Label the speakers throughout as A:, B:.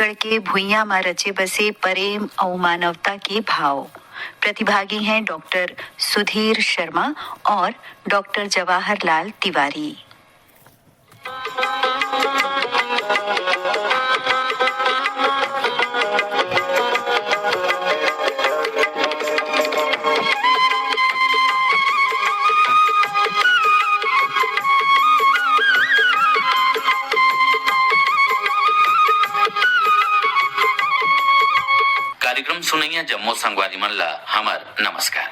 A: छत्तीसगढ़ के भुइयां में रचे बसे प्रेम और मानवता के भाव। प्रतिभागी हैं डॉक्टर सुधीर शर्मा और डॉक्टर जवाहरलाल तिवारी।
B: कार्यक्रम सुनिए जम्मू संगवारी मन ला हमर नमस्कार।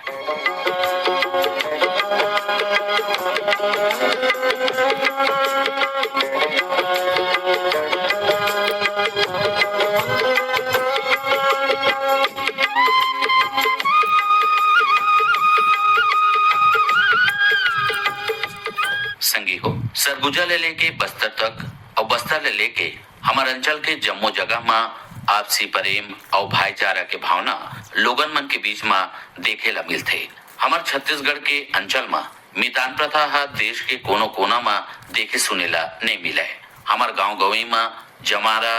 B: संगी हो सरगुजा ले लेके बस्तर तक और बस्तर ले लेके हमारे अंचल के जम्मू जगह में आपसी प्रेम और भाईचारा के भावना लोगन मन के बीच में देखे ला मिलते। हमार छत्तीसगढ़ के अंचल में मितान प्रथा हा देश के कोनो कोना में देखे सुने ला नहीं मिला है। हमार गांव गवई में जमारा,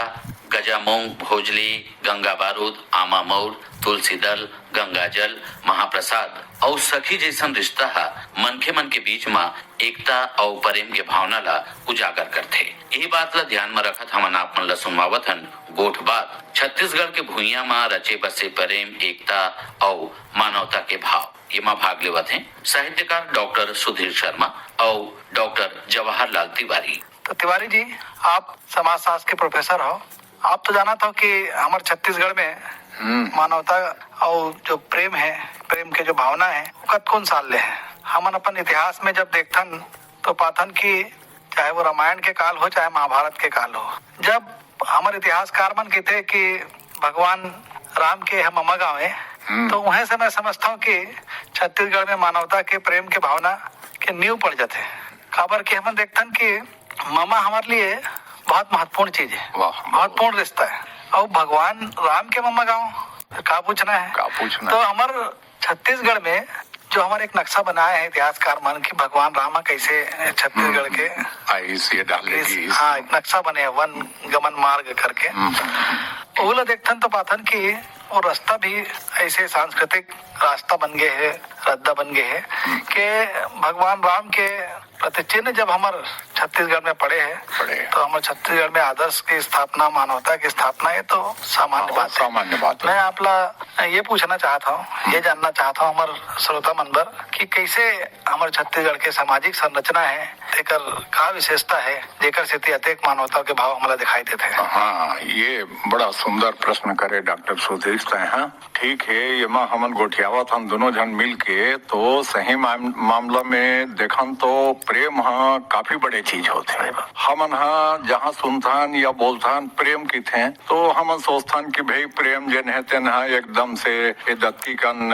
B: गजामूंग, भोजली, गंगा बारूद, आमा मौर, तुलसी दल, गंगा जल, महाप्रसाद और सखी जैसन रिश्ता हा मनखे मन के बीच में एकता और प्रेम के भावना ला उजागर करते। यही बात ला ध्यान में रखत हमन आप मन ला सुनवावत हन गोठ बात छत्तीसगढ़ के भुइयां में रचे बसे प्रेम, एकता और मानवता के भाव। ये में भाग लेवत हैं साहित्यकार डॉक्टर सुधीर शर्मा और डॉक्टर जवाहरलाल तिवारी।
C: तो तिवारी जी, आप समाजशास्त्र के प्रोफेसर हो। आप तो जाना था कि हमारे छत्तीसगढ़ में मानवता और जो प्रेम है, प्रेम के जो भावना है, कत कौन साल ले है। हमन अपन इतिहास में जब देखथन तो पाथन कि चाहे वो रामायण के काल हो चाहे महाभारत के काल हो, जब हमारे इतिहासकार मन कहते कि भगवान राम के हम अम्मा गाँव है, तो वहीं से मैं समझता हूँ कि छत्तीसगढ़ में मानवता के प्रेम के भावना के नींव पड़ जाते हैं। खबर की हम देखथन कि मामा हमारे लिए बहुत महत्वपूर्ण चीज है, महत्वपूर्ण रिश्ता है। और भगवान राम के मम्मा गाँव का पूछना है, तो हमारे छत्तीसगढ़ में जो हमारे एक नक्शा बनाया है इतिहासकार मन की भगवान राम कैसे छत्तीसगढ़ के हाँ एक नक्शा बने वन गमन मार्ग करके, वो देखथन तो पाथन की वो रास्ता भी ऐसे सांस्कृतिक रास्ता बन गए है, रद्दा बन गए है कि भगवान राम के प्रतिचिन्ह जब हमारे छत्तीसगढ़ में पड़े हैं तो हमारे छत्तीसगढ़ में आदर्श की स्थापना, मानवता की स्थापना है तो सामान्य बात है। मैं आपला ये पूछना चाहता हूँ, ये जानना चाहता हूँ हमारे श्रोता मनबर कि कैसे हमारे छत्तीसगढ़ के सामाजिक संरचना है, देकर का विशेषता है जेकर से अत्यधिक मानवता के भाव हमारा दिखाई देते हैं।
D: हाँ, ये बड़ा सुंदर प्रश्न करे डॉक्टर सुधीर साहब। हाँ ठीक है, ये माँ हमन गोठियावत हम दोनों जन मिल के तो सही मामला में देखन तो प्रेम हाँ काफी बड़े चीज होते हैं। हमन हाँ जहाँ सुनथान या बोलथान प्रेम की थे तो हमन सोचथान कि भाई प्रेम जन है तेन हाँ एकदम से दत्ती कन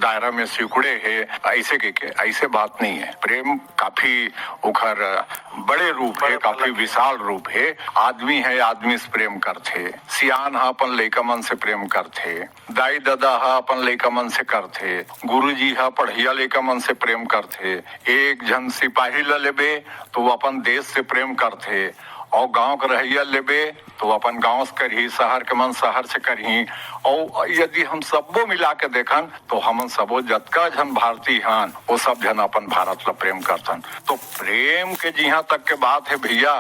D: दायरा में सिकुड़े है, ऐसे के ऐसे बात नहीं है। प्रेम काफी उखर बड़े रूप है, काफी विशाल रूप है। आदमी है, आदमी से प्रेम करते, सियान हा अपन लइका मन से प्रेम करते, दाई दादा हा अपन लइका मन से करते, गुरुजी हा पढ़िया लइका मन से प्रेम करते, एक जन सिपाही ला लेबे तो अपन देश से प्रेम करते, और गांव के रहिया लेबे तो अपन गांव से करही, शहर के मन शहर से करही। और यदि हम सबो मिला के देखन तो हमन सबो जतका जन भारतीय हन वो सब जन अपन भारत ला प्रेम करतन। तो प्रेम के जिहाँ तक के बात है भैया,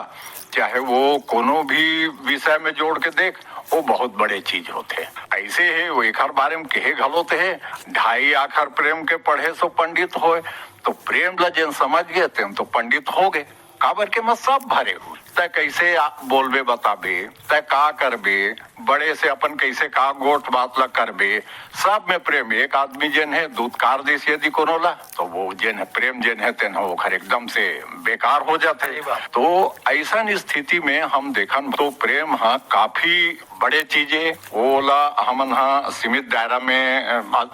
D: चाहे वो कोनो भी विषय में जोड़ के देख, वो बहुत बड़े चीज होते। ऐसे है वो एक बारे में कहे घलोते है, ढाई आखर प्रेम के पढ़े सो पंडित होए। तो प्रेम ला जिन समझ गए तेम तो पंडित हो गए। काबर के मत सब भरे हुए तय कैसे बोलबे बताबे, तय का करबे, बड़े से अपन कैसे का गोट बात ला करबे, सब में प्रेम। एक आदमी जिन है दूध कार देश यदि कोनो ला तो वो जिन है प्रेम जिन है तेन हो खर एकदम से बेकार हो जाते है। तो ऐसा स्थिति में हम देखन तो प्रेम हाँ काफी बड़े चीजें ओला हमन हाँ सीमित दायरा में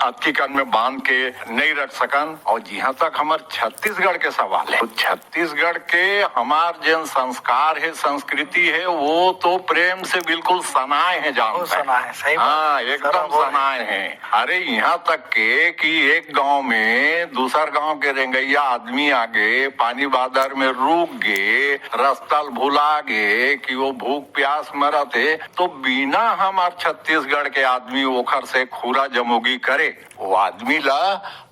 D: अतिकन में बांध के नहीं रख सकन। और जहाँ तक हमार छत्तीसगढ़ के सवाल है, तो छत्तीसगढ़ के हमार जिन संस्कार परिवार है, संस्कृति है, वो तो प्रेम से बिल्कुल सनाए हैं, जानते हैं।
C: सना है, सही
D: हाँ, एकदम सनाए हैं। अरे यहाँ तक के कि एक गांव में दूसर गांव के रेंगैया आदमी आगे पानी बादर में रुक गए, रास्ता भुला गए कि वो भूख प्यास मरत है, तो बिना हमार छत्तीसगढ़ के आदमी ओखर से खुरा जमोगी करे, वो आदमी ला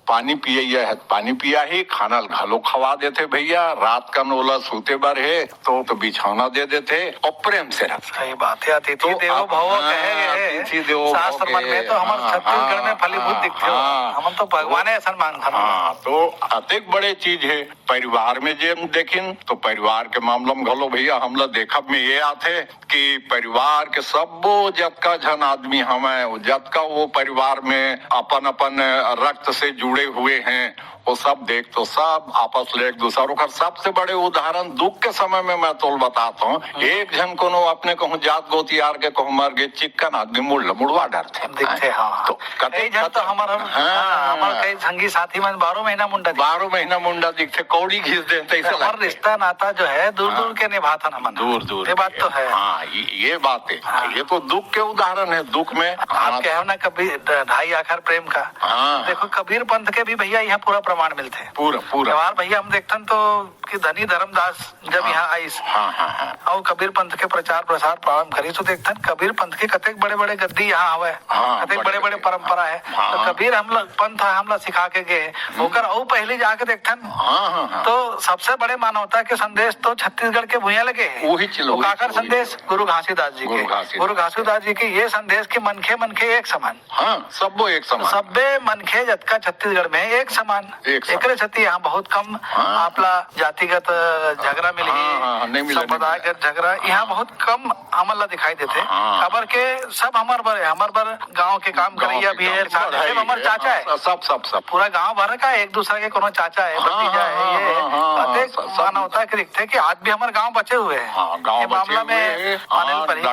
D: पानी पिया है, पानी पिया ही, खाना घालो खवा देते भैया, रात का नोला सूते बर है तो बिछौना दे देते और प्रेम से रख।
C: सही बात है। अतिथि देवो भव कहे गए,
D: अतिथि देवो
C: शास्त्र मन में तो हमारे छत्तीसगढ़ में फलीभूत दिखते हो, हम तो भगवान ऐसा मानते हैं।
D: हाँ, तो अतिक बड़े चीज है परिवार में जे देखिन तो परिवार के मामला में घलो भैया हमला देखब में ये आते कि परिवार के सबो जतका जन आदमी हमें जतका वो परिवार में अपन अपन रक्त से जुड़े हुए हैं, वो सब देख तो सब आपस में एक दूसरों का सबसे बड़े उदाहरण दुख के समय में मैं तो बताता हूँ। एक जन को अपने कहूँ जात गोती यार के कहूँ मर गए चिक्कन आदमी मुड़वा डरते
C: दिखते। हाँ,
D: तो
C: कई जन तो हमारे कई संगी साथी में 12 महीना मुंडा दिखते
D: कौड़ी घिस देते,
C: हमारा रिश्ता नाता जो है दूर दूर के निभाता ना मन,
D: दूर
C: ये बात तो है।
D: हाँ, ये बात है।
C: हाँ।
D: ये तो दुख के उदाहरण है। दुख में
C: आप कहो ना कबीर ढाई आखर प्रेम का, देखो कबीर पंथ के भी भैया यहाँ पूरा प्रमाण मिलते हैं।
D: पूरा
C: भैया हम देखते तो कि धनी धर्मदास जब यहाँ आई और कबीर पंथ के प्रचार प्रसार प्रारंभ करी तो देखते कबीर पंथ के कतेक बड़े बड़े गद्दी यहाँ हवे, कतेक बड़े बड़े परंपरा है। तो कबीर हमला पंथ हमला सिखा के गए होकर और पहले जाके देखते तो सबसे बड़े मानवता के संदेश तो छत्तीसगढ़ के भूया लगे काकर संदेश गुरु घासीदास जी के, गुरु घासीदास जी के ये संदेश के मनखे एक समान,
D: सबो एक समान,
C: सबे मनखे जतका छत्तीसगढ़ में एक समान, एक छत्ती यहाँ बहुत कम आपला जातिगत झगड़ा मिली, संप्रदायगत झगड़ा यहाँ बहुत कम हमला दिखाई देते। खबर के सब हमार बर गांव के काम करैया भी है, हमारे चाचा है,
D: सब
C: पूरा गांव भर का एक दूसरे के कोनो चाचा है, भतीजा है, ये मानवता के दिखते कि आज भी हमारे गांव बचे हुए हैं। मामला में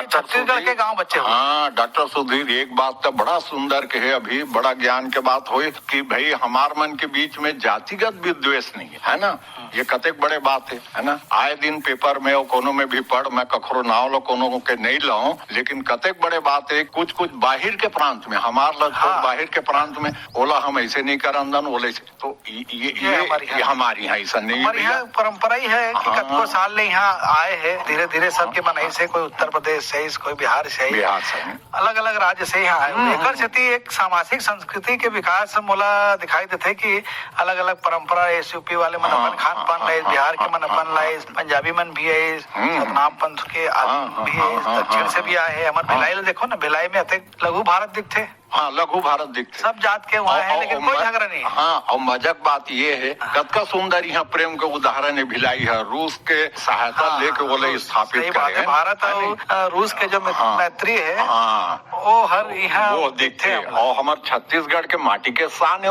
C: छत्तीसगढ़ के गांव बचे हुए।
D: डॉक्टर सुधीर एक बात तो बड़ा सुंदर के है, अभी बड़ा ज्ञान के बात हुई कि भाई हमार मन के बीच में जातिगत विद्वेष नहीं है ना, ये कतेक बड़े बात है ना। आए दिन पेपर में और कोनो में भी पढ़, मैं कखरो नाव लो कोनो के नहीं लाऊं, लेकिन कतेक बड़े बात है कुछ बाहर के प्रांत में हमार बाहर के प्रांत में ओला हम ऐसे नहीं कर अंदन ओले से, तो ये हमारी यहाँ ऐसा नहीं है।
C: परंपरा ही है कि कतको साल ले यहाँ आए हैं, धीरे धीरे सबके मन ऐसे, कोई उत्तर प्रदेश से, कोई बिहार से, अलग अलग राज्य से यहाँ आए। एक सामाजिक संस्कृति के विकास मोला दिखाई देते कि अलग अलग परंपरा यूपी वाले मन अपन खान पान लाए, बिहार के मन अपन लाए, पंजाबी मन भी है, सतनाम पंथ के आदमी भी है, दक्षिण से भी आए हैं। हमारे भिलाई देखो ना, भिलाई में अतिक लघु भारत दिखते,
D: लघु भारत दिखते,
C: सब जात के वहाँ है, लेकिन कोई झगड़ा नहीं।
D: और मजाक बात ये है कतका सुंदर यहाँ प्रेम के उदाहरण है भिलाई है, रूस के सहायता लेके बोले स्थापित करे।
C: भारत और रूस के जो मैत्री है वो हर यहाँ
D: वो दिखते हैं। और हमारे छत्तीसगढ़ के माटी के शान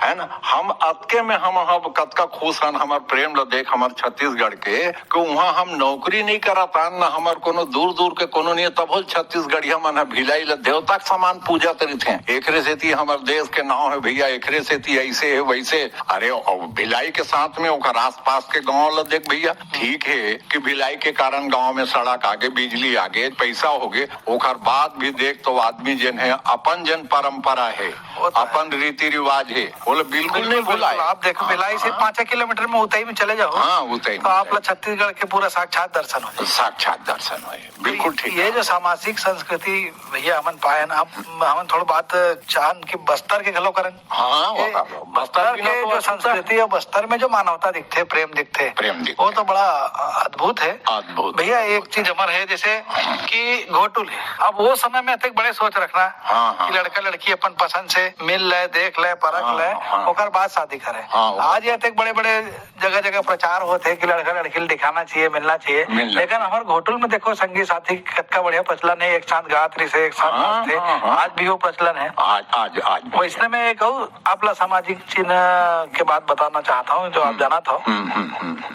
D: है ना, हम अतके में हम कतका खुश हैं हमारे प्रेम ल देख हमारे छत्तीसगढ़ के वहाँ हम नौकरी नहीं कराता न हमारे कोनो दूर दूर के कोनो नहीं, तब छत्तीसगढ़िया मन भिलाई ल देवता के समान पूजा करी थे। एकरे से हमारे देश के नाव है भैया, एकरे से ऐसे है वैसे। अरे भिलाई के साथ में ओकर आस पास के गाँव ल देख भैया, ठीक है कि भिलाई के कारण गाँव में सड़क आगे, बिजली आगे, पैसा हो गए, ओकर बाद भी देख तो आदमी जन है अपन जन परंपरा है, अपन रीति रिवाज है, बोले बिल्कुल नहीं भुलाए।
C: आप देखो भिलाई से 5 किलोमीटर में उतई में चले जाओ,
D: उतई
C: तो आप छत्तीसगढ़ के पूरा साक्षात दर्शन हो,
D: बिल्कुल ठीक।
C: ये जो सामाजिक संस्कृति भैया हमन पाए ना, हमन थोड़ा बात चाहन की बस्तर के घलो करन। बस्तर के जो संस्कृति और बस्तर में जो मानवता दिखते, प्रेम दिखते, वो तो बड़ा अद्भुत है भैया। एक चीज अमर है जैसे कि घोटुल है, अब वो समय में अतिक बड़े सोच रखना कि लड़का लड़की अपन पसंद से मिल ले, देख ले, परख ले, ओकर बाद शादी करे। आज ये अतिक बड़े बड़े जगह जगह प्रचार होते है कि लड़का लड़की दिखाना चाहिए, मिलना चाहिए, लेकिन हमारे घोटुल में देखो संगी साथी कतका बढ़िया प्रचलन है, एक साथ गात्री से एक साथ नाचते, आज भी वो प्रचलन है।
D: आज
C: वैसे में एक आपला सामाजिक चिन्ह के बात बताना चाहता हूँ जो आप जाना था,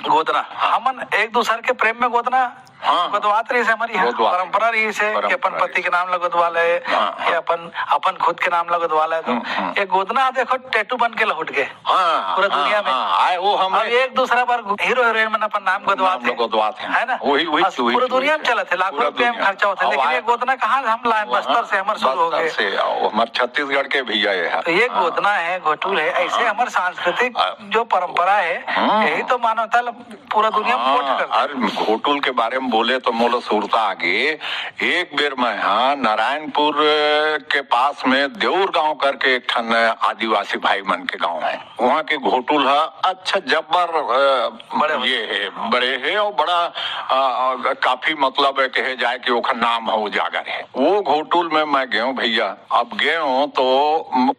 C: गोदना। हमन एक दूसरे के प्रेम में गोदना
D: हाँ।
C: गोदवात रही से हमारी यहाँ
D: गोदवात।
C: परंपरा रही से कि अपन पति के नाम लगोदवा ले या अपन खुद के नाम लगोदवा ले। तो ये गोदना देखो टैटू बन के लौट गए पूरा दुनिया में।
D: आए वो हम
C: एक दूसरा बार हीरो हीरोइन में अपन नाम गोदवाते
D: है ना, वही
C: पूरे दुनिया में चला थे, लाखों रुपए में खर्चा होता है। लेकिन ये गोदना कहाँ हम लाए, बस्तर से हमारे शुरू हो गए,
D: हमारे छत्तीसगढ़ के भैया है।
C: तो ये गोदना है, घोटुल है, ऐसे हमारे सांस्कृतिक जो परंपरा है यही तो मानवता पूरा दुनिया में वोट करता है।
D: घोटुल के बारे में बोले तो मोला सुरता आगे एक बेर मैं नारायणपुर के पास में देउर गांव करके एक ठन आदिवासी भाई मन के गांव है, वहाँ के घोटुल है अच्छा जब्बर ये है, बड़े है और बड़ा काफी मतलब है कहे जाए कि ओखर नाम है उजागर है। वो घोटुल में मैं गयो भैया, अब गयो तो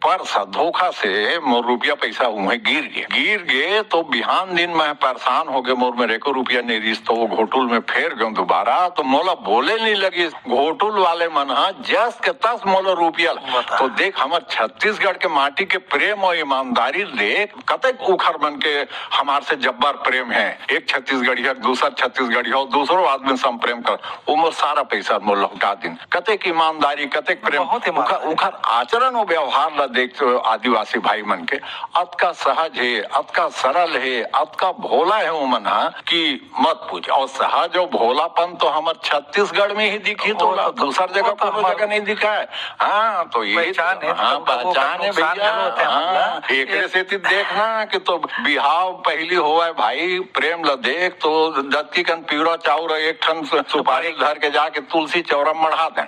D: पर्स धोखा से मोर रुपया पैसा वहीं गिर गए तो बिहान दिन मैं परेशान हो गए, मोर मेरे को रुपया नहीं रिस। तो वो घोटुल में फेर गयो दोबारा तो मोला बोले नहीं लगी, घोटुल वाले मन जस के तस मोला रुपया। तो देख हमारे छत्तीसगढ़ के माटी के प्रेम और ईमानदारी देख कतक उखर बन के हमारे से जब्बर प्रेम है। एक छत्तीसगढ़ी दूसरा छत्तीसगढ़ी हो दूसरो आदमी सम प्रेम कर वो मोर सारा पैसा मोर लौटा दिन। कतक ईमानदारी कतक प्रेम उखर आचरण और व्यवहार ला देख आदिवासी भाई मन के अतका सहज है, अतका सरल है, अतका भोला है वो मन कि मत पूछ। और सहज और भोलापन तो हमारे छत्तीसगढ़ में ही दिखी, तो दूसरा जगह कोनो जगह नहीं दिखा है। हाँ तो ये पहचान है भैया। एक से देखना कि तो बिहाव पहली हुआ भाई प्रेम ल देख तो दत्ती कन पीड़ा चाउर एक ठन सुपारी धर के जाके तुलसी चौरा मढ़ा दे।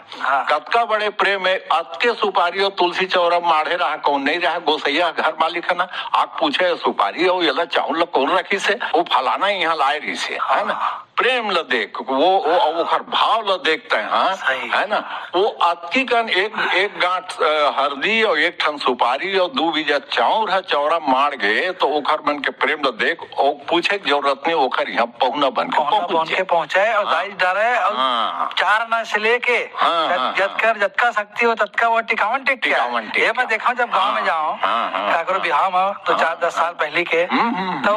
D: कतका बड़े प्रेम है, अतके सुपारी और तुलसी चौरा माढ़े रहा कौन नहीं रहा, गोसैया घर मालिक है ना आग पूछे सुपारी और ये चाउल कौन रखी से वो फलाना यहाँ लाए रही से, है ना। प्रेम ल देख वो भाव ल देखते हैं, है ना। वो अतकी कन एक गांठ हल्दी और एक ठन सुपारी और दो बीजा चाउर है चौरा मार गए तो ओखर मन के प्रेम ल देख और पूछे जरूरत नहीं ओखर यहाँ पहुना बन के
C: पहुंचाए और दाई डाले और चार ना से लेके जतका शक्ति हो तत्का वो टिकावन टिक ये मैं देखा जब गाँव में जाऊँ काकरो बिहाव में तो 4-10 साल पहले के तो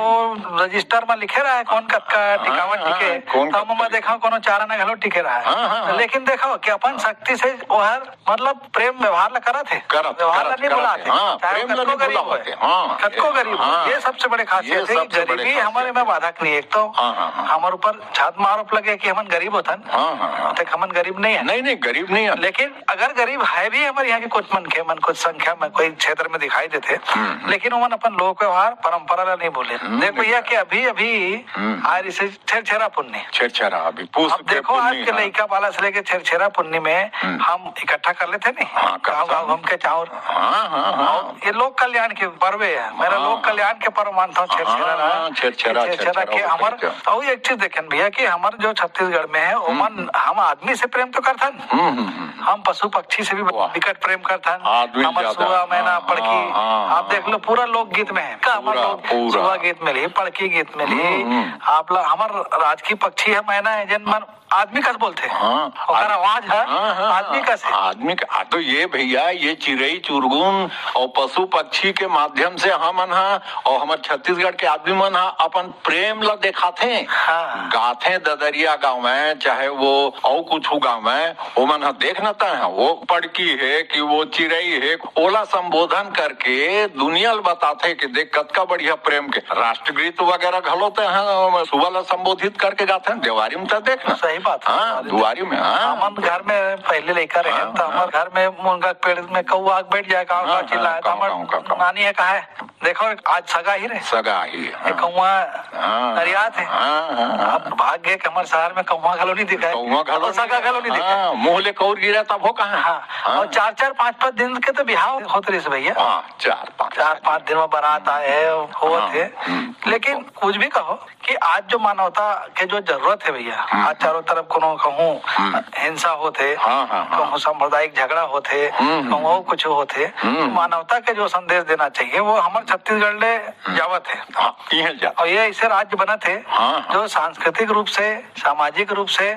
C: रजिस्टर में लिखे रहा है कौन कतका टिकावन टिके तो मैं देखा कोनो चारा न घलो टिके रहा है। लेकिन देखो कि अपन शक्ति से ओहर मतलब प्रेम व्यवहार ला करा थे, व्यवहार ला नहीं बुलाते, चाहे कतको गरीब हो कतको गरीब हो। ये सबसे बड़े खासियत है, गरीबी हमारे में बाधक नहीं। एक तो हमारे ऊपर छात में आरोप लगे कि हम गरीब होतन, हम गरीब नहीं है,
D: नहीं गरीब नहीं है।
C: लेकिन अगर गरीब है भी हमारे यहाँ के कुछ मन कुछ संख्या में कोई क्षेत्र में दिखाई देते, लेकिन उमन अपन लोक व्यवहार परंपरा ला नहीं बोले। देखो यह कि अभी आज इसे छेरा
D: छेरछेरा अभी
C: अब देखो आज के लड़का वाला से लेके छेरछेरा पुन्नी में हम इकट्ठा कर लेते नहीं गाँव घूम के चाउर। ये लोक कल्याण के पर्व है, मेरा लोक कल्याण के पर्व मानता हूँ छेरछेरा के। हमारे और एक चीज देखें भैया कि हमारे जो छत्तीसगढ़ में है उमन हम आदमी से प्रेम तो करता, हम पशु पक्षी से भी विकट प्रेम करता। हमारे सुबह मैना पड़की आप देख लो पूरा लोकगीत में है, सुबह गीत में ली पड़की गीत में ली आप हमारे राजकीय पक्षी है मैना है जन मन आदमी का बोलते हैं। आवाज है आदमी का से
D: आदमी का। तो ये भैया ये चिड़ई चुरगुन और पशु पक्षी के माध्यम से हम और हमारे छत्तीसगढ़ के आदमी मन अपन प्रेम ला दिखाते गाथे ददरिया गाँव में चाहे वो और कुछ गाँव में वो मन देख नता है वो पड़की है कि वो चिड़ई है ओला संबोधन करके दुनिया बताते कि देख कतका बढ़िया प्रेम के राष्ट्रगीत वगैरह घलोते हैं सुबह ला संबोधित करके गाते हैं। देवारी में तो देखना
C: सही बात
D: दुआरी में
C: हम घर में पहले लेकर रहे तो हमारे घर में मुनगा पेड़ में कौआ बैठ जाए गाँव चिल्लाए तो हमारे नानी है कहा है देखो आज सगा ही है कौआ नरियात है। अब भाग्य के हमारे शहर में कौआ घलो नहीं दिखा है, सगा घलो नहीं दिखा,
D: मुँह ले कौर गिरा तब हो कहा।
C: और 4-5 दिन के तो बिहाव होते रहे भैया, 4-5 दिन में बारात आए हो थे। लेकिन कुछ भी कहो कि आज जो मानवता के जो जरूरत है भैया, आज चारों तरफ कोनो कहूँ हिंसा होते, कहूँ सांप्रदायिक झगड़ा होते, कहूँ कुछ होते, मानवता के जो संदेश देना चाहिए वो हमारे छत्तीसगढ़ ले जावत है। और ये ऐसे राज्य बना थे जो सांस्कृतिक रूप से सामाजिक रूप से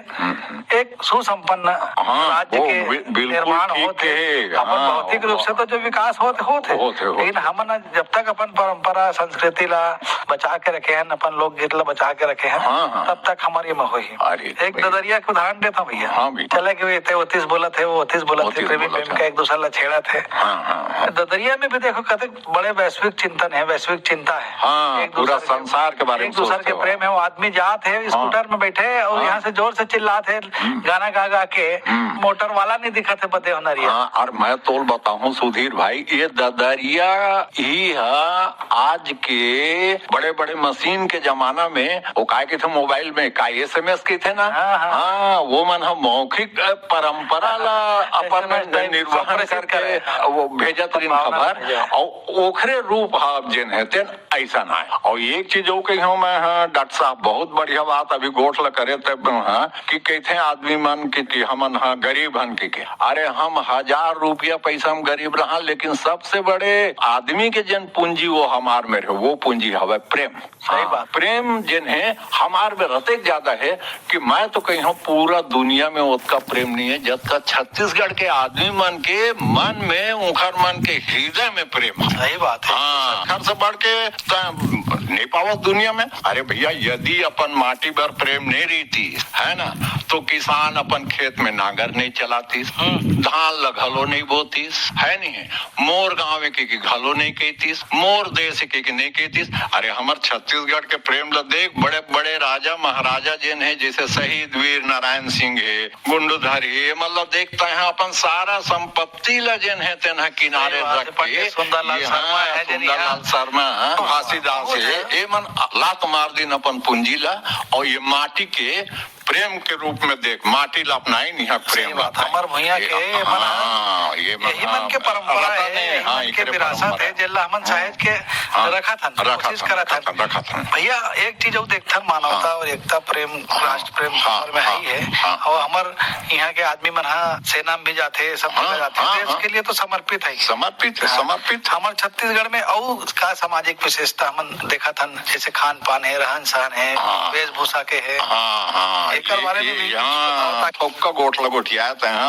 C: एक सुसंपन्न राज्य के निर्माण होते, अपन भौतिक रूप से तो जो विकास होते। लेकिन हम जब तक अपन परंपरा संस्कृति ला बचा के रखे हैं, अपन लोकगीत ला बचा के रखे हैं, तब तक हमारी में हुई एकदम ददरिया के उदाहरण देता हूँ भैया।
D: हाँ भैया।
C: चला कि वे ओतीस बोला थे, वो ओतीस बोला थे, प्रेमी प्रेमिका एक दूसरा छेड़ा थे। ददरिया में भी देखो कहते बड़े वैश्विक चिंतन है, वैश्विक चिंता है।
D: हाँ, पूरा संसार के बारे में
C: एक दूसरे के प्रेम है। वो आदमी जात है स्कूटर में बैठे और यहाँ से जोर से चिल्लाते गाना गा गा के, मोटर वाला नहीं दिखा थे बदे होनरिया।
D: और मैं तो बताऊं सुधीर भाई, ये ददरिया ही है आज के बड़े बड़े मशीन के जमाना में। वो काय के थे मोबाइल में का SMS के थे ना। हाँ, वो मन हम मौखिक परंपरा ला अपन निर्वहन करके वो भेजत रही खबर, और ओखरे रूप हाब जिन है तेन ऐसा ना है। और एक चीज वो कही हूँ मैं, हाँ डॉक्टर साहब बहुत बढ़िया बात अभी गोठला करे तब कि कहते आदमी मन की हमन हाँ गरीब हन के अरे हम 1000 रुपया पैसा हम गरीब रहा, लेकिन सबसे बड़े आदमी के जन पूंजी वो हमार में रहे, वो पूंजी हवे प्रेम।
C: सही बात।
D: प्रेम जिन है हमार में रते ज्यादा है कि मैं तो कही हूँ पूरा दुनिया में उसका प्रेम नहीं है जबकि छत्तीसगढ़ के आदमी मन के मन में, उखर मन के हृदय में प्रेम है।
C: सही बात है।
D: हाँ, घर से बढ़ के नहीं पावत दुनिया में। अरे भैया यदि अपन माटी पर प्रेम नहीं रहती है ना, तो किसान अपन खेत में नांगर नहीं चलातीस, धान लगलो नहीं बोतीस, है नहीं है। मोर गाँव के घलो नहीं कहतीस, मोर देश के नहीं कहतीस। अरे हमार छत्तीसगढ़ के प्रेम ल देख, बड़े बड़े राजा महाराजा जिन है, जैसे शहीद वीर नारायण सिंह है, गुंडूधर है, मतलब देखता है अपन सारा संपत्ति ल जिन है तेना किनारे रख के,
C: सुंदरलाल
D: शर्मा घासीदास है, ये मन लात मार दिन अपन पूंजी ला। और ये माटी के प्रेम के रूप में देख, माटी ला अपना ही नहीं है प्रेम।
C: हमार भैया के यही मन के परंपरा है, मन के विरासत है, जिला हमन साहेब के रखा था, कोशिश करा था भैया। एक चीज वो देखता मानवता और एकता, प्रेम, राष्ट्र प्रेम में ही है। और हमार यहाँ के आदमी मन सेना में भी जाते, सब जगह जाते, देश के लिए तो समर्पित है, समर्पित। हमारे छत्तीसगढ़ में और का सामाजिक विशेषता हमन देखा था, जैसे खान पान है, रहन सहन है, वेशभूषा के है,
D: गोठला गोठिया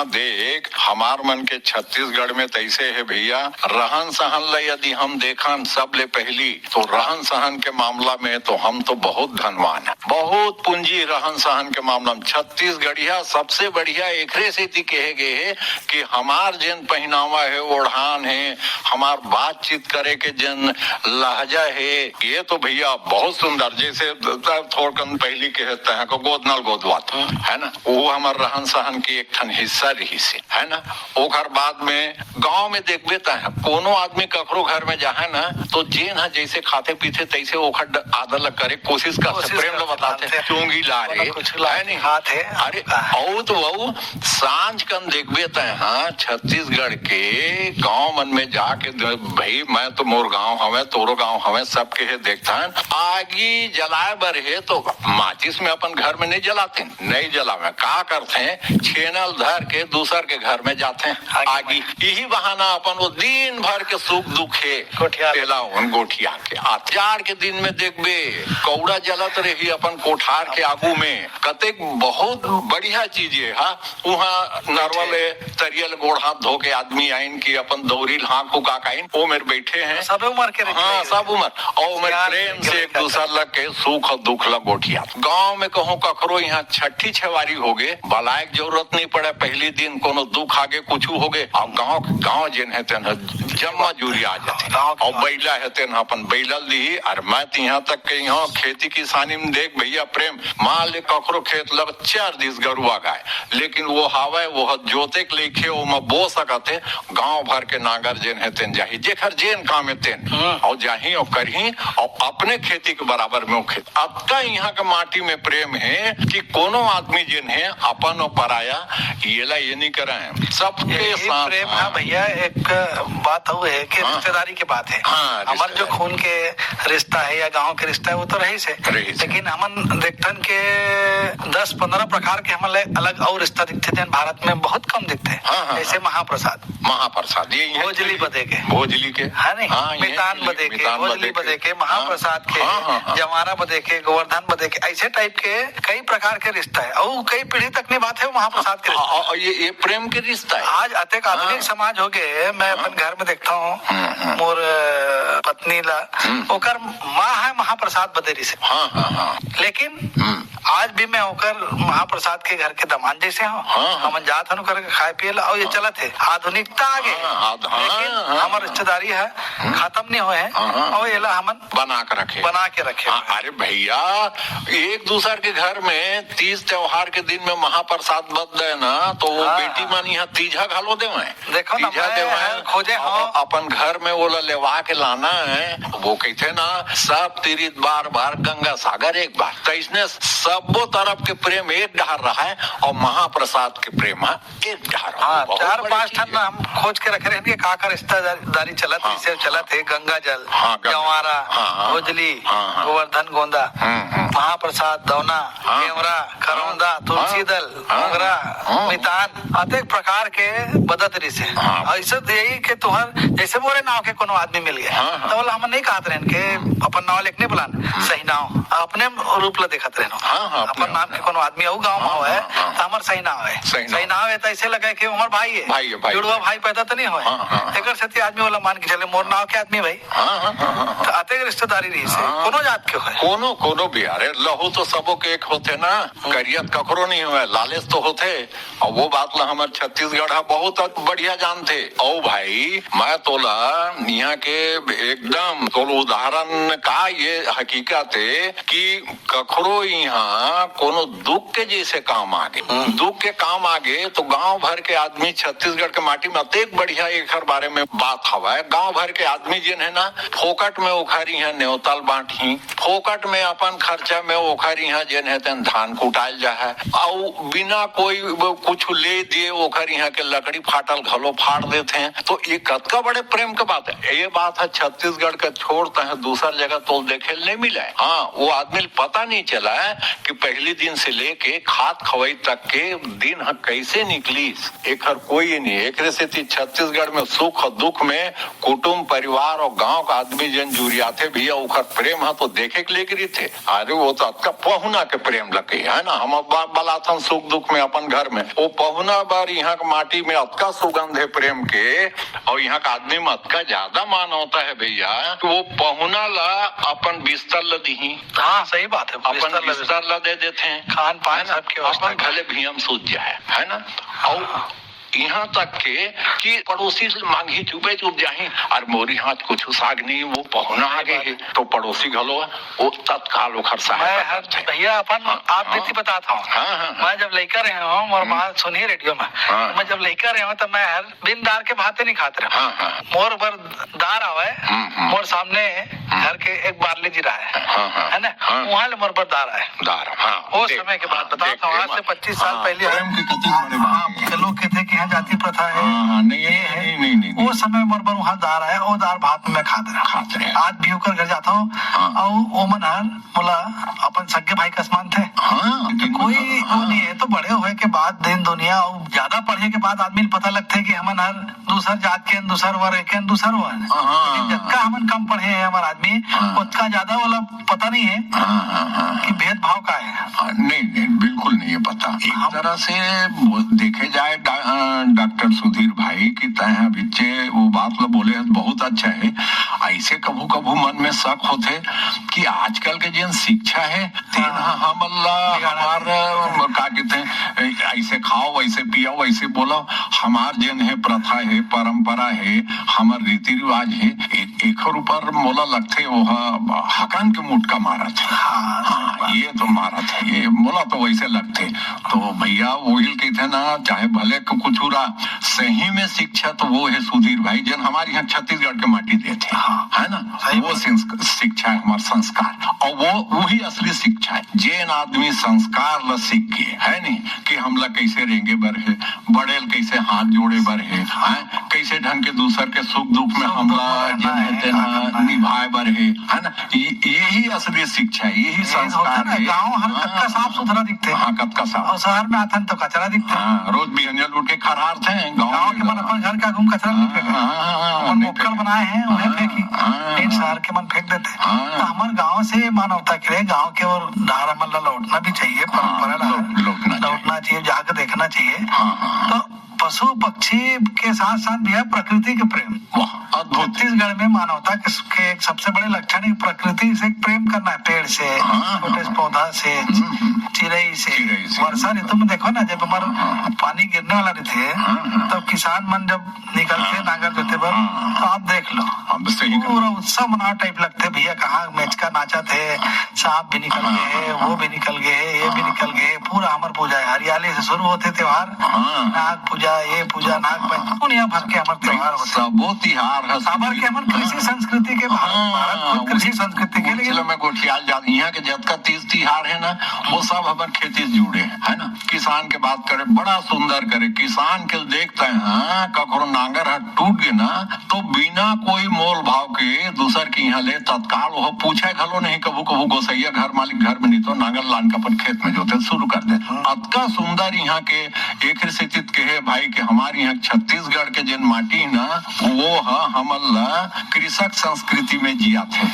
D: देख हमार मन के छत्तीसगढ़ में तैसे है भैया। रहन सहन ला यदि हम देखन सब ले पहली, तो रहन सहन के मामला में तो हम तो बहुत धनवान है, बहुत पूंजी रहन सहन के मामला में। छत्तीसगढ़िया सबसे बढ़िया एकरे से कहे गए है कि हमार जिन पहनावा है, ओढ़ान है, हमार बातचीत करे के जिन लहजा है, ये तो भैया बहुत सुंदर। जैसे थोड़कन पहली कहते हैं को गोदनल गोदवात है ना, वो हमार रहन सहन की एक ठन हिस्सा रही से, है ना। ओकर बाद में गांव में देख बेता है, कोनो आदमी ककरो घर में जाए ना, तो जेन है जैसे खाते पीते तैसे ओखर आदर करे कोशिश करते, प्रेम लो बताते, चूंगी ला रे है नहीं हाथ है। अरे औ तो वो सांझ कन देख बेता है, हाँ छत्तीसगढ़ के गांव मन में जाके भाई मैं तो मोर गांव हवे, तोरो गांव हवे, सबके है देखता है आगी जलाए बर है तो माचिस में अपन घर में नहीं जलाते, नहीं जलावे, का करते हैं छेनल धर के दूसर के घर में जाते हैं आगी। यही बहाना अपन वो दिन भर के सुख दुख है गोठिया के। जाड़ के दिन में देखबे कौड़ा जलत रही अपन कोठार के आगू में, कतेक बहुत बढ़िया चीज है। वहाँ नरवले तरियल गोड़ हाथ धो के आदमी आइन की अपन दौरी हाँक उकाक आइन, वो मेरे बैठे हैं
C: सब उम्र के,
D: हाँ सब उम्र, और मेरे प्रेम से एक दूसरा लग के सुख और दुख लग गोठिया। गाँव में कहूँ ककरो यहाँ छठी छवारी हो गए, बलायक जरूरत नहीं पड़े, पहली दिन कोनो दुख आगे कुछ हो गए, और गाँव जिन है तेन जम्मा जूरी आ जाते, और बैला है तेन अपन बैलल दी। और मैं यहाँ तक के यहाँ खेती किसानी में देख भैया प्रेम, मान ले ककरो खेत लग 4 दिस गरुआ गाय, लेकिन वो हावे वो जोते के लेके वो में बो सकते, गांव भर के नागर जेन है तेन जाही, जेखर जेन काम है तेन और जाही और करही, और अपने खेती के बराबर में खेत। अब का यहाँ के माटी में प्रेम है कि कोनो आदमी जिन है अपन और पराया ये नहीं कराए, सबके साथ
C: प्रेम। हाँ भैया, एक बात वो है कि रिश्तेदारी की बात है, हमारे जो खून के रिश्ता है या गांव के रिश्ता है वो तो रही से, लेकिन हमन देखतन के 10-15 प्रकार के हमन अलग और रिश्ता दिखते थे, भारत में बहुत कम दिखते हैं। जैसे महाप्रसाद ये भोजली बदे के, है नहीं, मितान बदे के, भोजली बदे के, महाप्रसाद के, जमारा बदे के, गोवर्धन बदे के, ऐसे टाइप के कई प्रकार के रिश्ता है, और कई पीढ़ी तक की बात है महाप्रसाद के रिश्ता।
D: ये प्रेम के रिश्ता है।
C: आज अत्यंत आधुनिक समाज हो गए, मैं अपन घर में देखता हूँ मोर पत्नी ला ओकर माँ है महाप्रसाद बदेरी से, लेकिन आज भी मैं होकर महाप्रसाद के घर के दमान जैसे हूँ। हम जात हनु करके खाए पिए और ये चलत है। आधुनिकता आगे लेकिन हमार रिश्तेदारी है खत्म नहीं हुए हैं और ये हमन
D: बना के रखे। अरे भैया एक दूसरे के घर में तीज त्योहार के दिन में महाप्रसाद बद दे ना तो वो बेटी मन यहाँ तीजा घालो दे
C: देखो ना खोजे
D: अपन घर में वो लेवा के लाना है। वो कहते ना सब तीर्थ बार बार गंगा सागर एक बार, तो इसने सबो तरफ के प्रेम एक ढार रहा है और महाप्रसाद के प्रेम एक ढार।
C: 4-5 टन हम खोज के रखे रहेंगे काकर रिश्तेदारी चलत है। गंगा जल, जवारा, भोजली, गोवर्धन गोंदा, महाप्रसाद, दौना, केवरा, खरौंदा, तुलसी दल, मोगरा, मितान अनेक प्रकार के बदतरी से ऐसे यही के तुहर जैसे बोले नाव के कोनो आदमी मिल गया तो बोला हम नहीं कहते रहन के अपन नाव लिखने बुलान सही नाव अपने रूप ला देखत रहनो। अपन नाम के कोनो आदमी आऊ गांव में है तो हमर सही नाव है। सही नाव है तो ऐसे लगे कि हमार भाई है जुड़वा भाई पैदा तो नहीं होए एकर से आदमी वाला मान के चले मोर नाव के आदमी भाई तो अतेक रिश्तेदारी रही से कोनो जात के होए
D: कोनो भी। अरे लहू तो सबो के एक होते ना, करियत ककरो नहीं हुए, लालच तो होते। और वो बात ला हमारे छत्तीसगढ़ बहुत बढ़िया जानते। ओ भाई मैं तोला यहाँ के एकदम तो उदाहरण का ये हकीकत है कि ककरो यहाँ कोनो दुख के जैसे काम आगे दुख के काम आगे तो गांव भर के आदमी छत्तीसगढ़ के माटी में अतेक बढ़िया एक बारे में बात हवा है। गांव भर के आदमी जिन है ना फोकट में उखारी है न्योताल बांटी, फोकट में अपन खर्चा में उखारी है जिन है तेन धान कुटाल जा है और बिना कोई कुछ ले दिए ओखर यहाँ के लकड़ी फाटल घलो फाड़ देते हैं। तो ये कतका बड़े प्रेम की बात है। ये बात है छत्तीसगढ़ का छोड़ता है दूसर जगह तो देखे नहीं मिला है। हाँ वो आदमी पता नहीं चला है कि पहले दिन से लेके खाद खवाई तक के दिन कैसे निकली एक कोई नहीं। एक से छत्तीसगढ़ में सुख और दुख में कुटुंब परिवार और गांव का आदमी जन जुड़िया थे भैया उखर प्रेम है तो देखे के लेकर थे। अरे वो तो अतका पहुना के प्रेम लगे है ना। हम बलाथन सुख दुख में अपन घर में वो पहुना बार यहाँ के माटी में अतका सुगंध है प्रेम के और यहाँ का आदमी में अतका ज्यादा मान होता है भैया कि वो पहुना ला अपन बिस्तर ला दी।
C: हाँ सही बात है
D: अपन बिस्तर ला दे देते हैं खान पान सबके अपन भले भी हम सूझ जाए है ना। और यहाँ तक के कि पड़ोसी से मांगी चुपे चुप जाए और मोरी हाथ कुछ साग नहीं वो पहुना आगे है तो पड़ोसी घलो वो तत्काल खर्चा है।
C: भैया अपन आप भी बताता हूँ मैं जब लेकर रहे हूँ और बात सुनी रेडियो में मैं जब लेकर रहे हूँ तो मैं हर बिन दार के भाते नहीं खाते रहा। मोर पर दार आवे मोर सामने घर के एक बारले जी रहा है ना वहाँ ले मोर पर दार आए वो समय के बाद बताता हूँ आज से 25 साल पहले लोग कहते कि जाति प्रथा है नहीं वो समय मरबर वहाँ दार है वो दार भात में खाते रहे। आज भी होकर घर जाता हूँ और वो मनहर बोला अपन सगे भाई का समान थे तो कोई वो नहीं है। तो बड़े हुए के बाद दिन दुनिया और ज्यादा पढ़े के बाद आदमी पता लगता है कि हमन हर दूसर जात के दूसर वर्ग के दूसर वर्ग जितना हमन कम पढ़े हैं हमारा आदमी उतना ज्यादा वाला पता नहीं है कि भेदभाव का है।
D: नहीं बिल्कुल नहीं पता। एक तरह से देखे जाए डॉक्टर सुधीर भाई की तय बच्चे वो बात लो बोले बहुत अच्छा है। ऐसे कभू कभू मन में शक होते कि आजकल के जिन शिक्षा है हम हमार क्या कहते हैं ऐसे खाओ वैसे पियो वैसे बोलो हमार जिन है प्रथा है परंपरा है हमार रीति रिवाज है एक ऊपर मोला लगते वो हकान के मुटका मारा था। ये तो मारा था ये मोला तो वैसे लगते तो भैया वही कहते ना चाहे भले कुछ सही में शिक्षा तो वो है सुधीर भाई जन हमारे यहाँ छत्तीसगढ़ के माटी देते है ना। वो शिक्षा है हमारा संस्कार और वो वही असली शिक्षा है। जैन आदमी संस्कार ल सीख के है नहीं कि हम लोग कैसे रहेंगे बर है बड़े कैसे हाथ जोड़े बर है कैसे ढंग के दूसर के सुख दुख में हम लोग निभाए बर है ना। यही असली शिक्षा है यही संस्कार है।
C: गाँव हर कत्का साफ सुथरा दिखते हैं
D: कत्का साफ और
C: शहर में आथन तो कचरा दिखता है।
D: रोज भी अंजल उठ के खरार थे
C: गाँव के मन अपन घर का घूम कचरा नहीं फेंका मोक्कल बनाए हैं उन्हें फेंकी इन शहर के मन फेंक देते। तो हमारे गाँव से मानवता के लिए गाँव के और धारा मल्ला लौटना भी चाहिए परंपरा लौटना चाहिए जाकर देखना चाहिए। तो पशु पक्षी के साथ साथ भी है प्रकृति के प्रेम
D: अद्भुत।
C: छत्तीसगढ़ में मानवता के एक सबसे बड़े लक्षण है प्रकृति से प्रेम करना है, पेड़ से, छोटे पौधा से, चिड़ै से। वर्षा ऋतु में देखो ना, जब हमारा पानी गिरने वाला रहते है तब किसान मन जब निकलते नांगर जोते पर, तो आप देख लो पूरा उत्सव मना टाइप लगते, भैया कहाँ मेचका नाचा थे, सांप भी निकल गए है, वो भी निकल गए, ये भी निकल गए, पूरा अमर पूजा है। हरियाली से शुरू होते त्योहार, नाग पूजा, ये पूजा, नाग पंचमी, दुनिया भर के हमारे त्योहार होते हैं। के हमारे कृषि संस्कृति के, भारत कृषि संस्कृति के लिए
D: में गोठियाल जाती, यहाँ के जितना तीज तिहार है ना, वो सब हमारे खेती से जुड़े है ना। किसान के बात करे, बड़ा सुंदर करे, किसान के देखते हैं कखरो नांगर हाथ टूट गए ना, तो बिना कोई मोल भाव के दूसर के यहाँ ले तत्काल वो पूछे घलो नहीं, कभू कभू गोसैया घर मालिक घर में नहीं तो नांगर लान का अपन खेत में जोते शुरू कर दे। अतका सुंदर यहाँ के एक स्थित के है भाई के हमारे यहाँ छत्तीसगढ़ के जिन माटी ना, वो है हमल कृषक संस्कृति में जिया थे।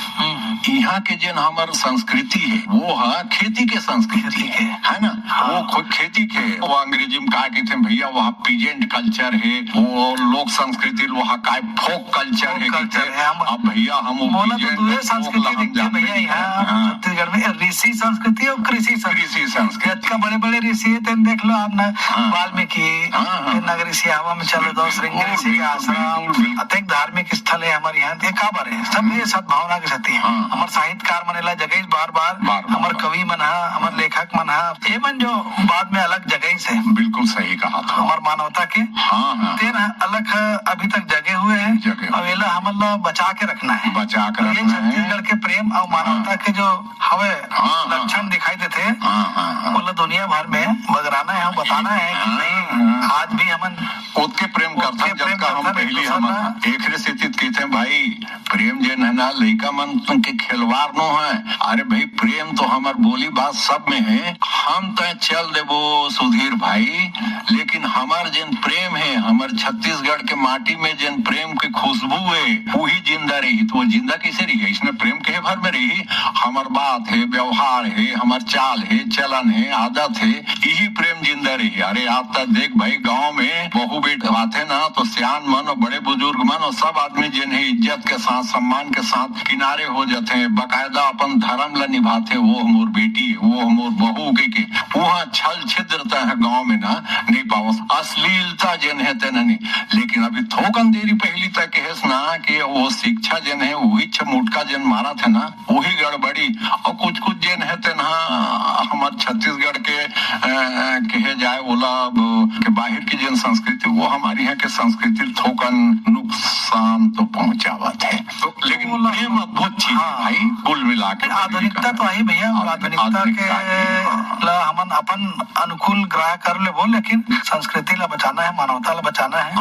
D: यहाँ के जिन हमार संस्कृति है वो है खेती के संस्कृति है ना। वो खेती के, वो अंग्रेजी में कहा कि थे भैया वहाँ पीजेंट कल्चर है, वो लोक संस्कृति, वहाँ का फोक कल्चर है। अब भैया हम
C: संस्कृति भैया यहाँ छत्तीसगढ़ में ऋषि संस्कृति और कृषि संस्कृति का बड़े बड़े ऋषि है, देख लो आप वाल्मीकि नगरी सियावा में चलो दो, श्रृंगी ऋषि का आश्रम, अत्यंत धार्मिक स्थल है हमारे यहाँ, देखा बारे सब ये सद्भावना के साथी है। हमारे साहित्यकार मनेला जगह बार बार हमारे कवि मन है, हमारे लेखक मन है, ये मन जो बाद में अलग जगह से
D: बिल्कुल सही कहा था,
C: हमारे मानवता के तेन अलग अभी तक जगे हुए हैं, और वेला हमला बचा के रखना है,
D: बचा कर
C: ये छत्तीसगढ़ के प्रेम और मानवता के जो हवे लक्षण दिखाई देते हैं, बोला दुनिया भर में बगराना है, बताना है कि नहीं आज भी हमन
D: उसके प्रेम करते हैं। जब का हम पहली हम एक स्थित कहते हैं भाई प्रेम जिन है ना लड़का मन के खिलवाड़ नो है। अरे भाई प्रेम तो हमार बोली बात सब में है, हम तो चल देबो सुधीर भाई, लेकिन हमार जिन प्रेम है, हमार छत्तीसगढ़ के माटी में जिन प्रेम की खुशबू है वही जिंदा रही। तो वो जिंदा कैसे रही है? इसमें प्रेम के भर में रही। हमार बात है, व्यवहार है, हमार चाल है, चलन है, आदत है, यही प्रेम जिंदा रही। अरे आप तक देख भाई गाँव में बहु बेट बात है ना, तो सियान मन और बड़े बुजुर्ग मन और सब आदमी जिन है इज्जत के साथ सम्मान के साथ किनारे हो जाते हैं, बाकायदा अपन धर्म ला निभाते। वो मोर बेटी है, वो मोर बहू के वहाँ छल छिद्रता है गाँव में ना नहीं पावस, अश्लीलता जिन है तेन नहीं। लेकिन अभी थोकन देरी पहली तक है ना कि वो शिक्षा जिन है वही छमुटका जिन मारा थे ना वही गड़बड़ी, और कुछ जिन है तेना हमारे छत्तीसगढ़ के कहे जाए बोला के बाहर की जिन संस्कृति वो हमारी यहाँ के संस्कृति थोकन नुकसान तो पहुँचावत है। तो लेकिन प्रेम अद्भुत चीज है भाई, कुल मिला के
C: आधुनिकता तो आई भैया, आधुनिकता के हमन अपन अनुकूल ग्रह कर ले वो, लेकिन संस्कृति ला बचाना है, मानवता ला बचाना है।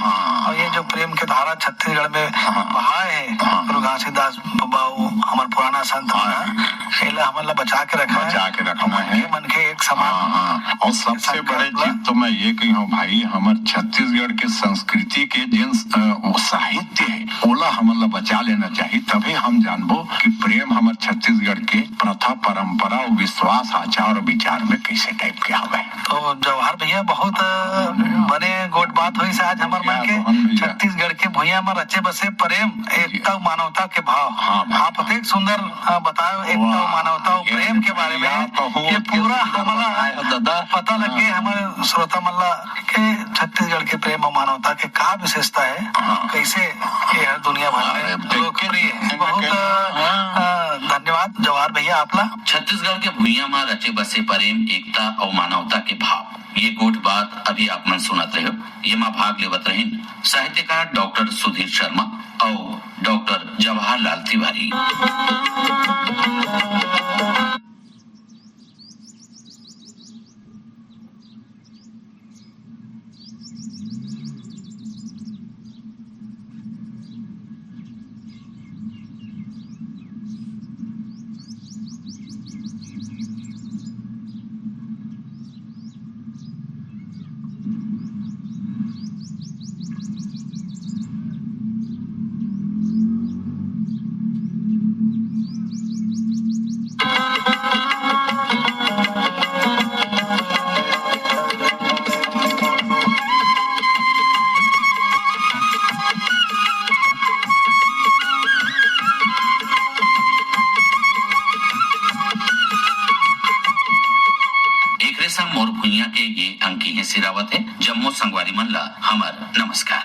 C: और ये जो प्रेम के धारा छत्तीसगढ़ में बहाए है गुरु घासीदास बाबू हमारे पुराना संत हमन ला बचा के रखना है, मन के एक समान।
D: और सबसे बड़े चीज तो मैं ये कही हूँ भाई, हमारे छत्तीसगढ़ के संस्कृति के जिन साहित्य है ओला हमन ला बचा लेना चाहिए, तभी हम जानबो कि प्रेम हमारे छत्तीसगढ़ के प्रथा परंपरा और विश्वास आचार और विचार में कैसे टाइप के हवे।
C: तो जवाहर भैया बहुत बने गोट बात हुई से आज हमारे मन के छत्तीसगढ़ के भैया में रचे बसे प्रेम एकता मानवता के भाव। आप अत्यंत सुंदर बताओ एकता मानवता और प्रेम के बारे में, ये पूरा हमारा पता लगे हमारे श्रोता मल्ला के छत्तीसगढ़ के प्रेम और मानवता के क्या विशेषता है, कैसे ये हर दुनिया भर में लोकप्रिय है। बहुत धन्यवाद जवाहर भैया आपला।
B: छत्तीसगढ़ के भुइयां में रचे बसे प्रेम एकता और मानवता के भाव, ये गोट बात अभी आप मन सुनत रहे हो। ये माँ भाग लेवत रहीन साहित्यकार डॉक्टर सुधीर शर्मा और डॉक्टर जवाहर लाल तिवारी। संग मोर भुइया के ये अंकी है सिरावत है जम्मू संगवारी मन ला हमर नमस्कार।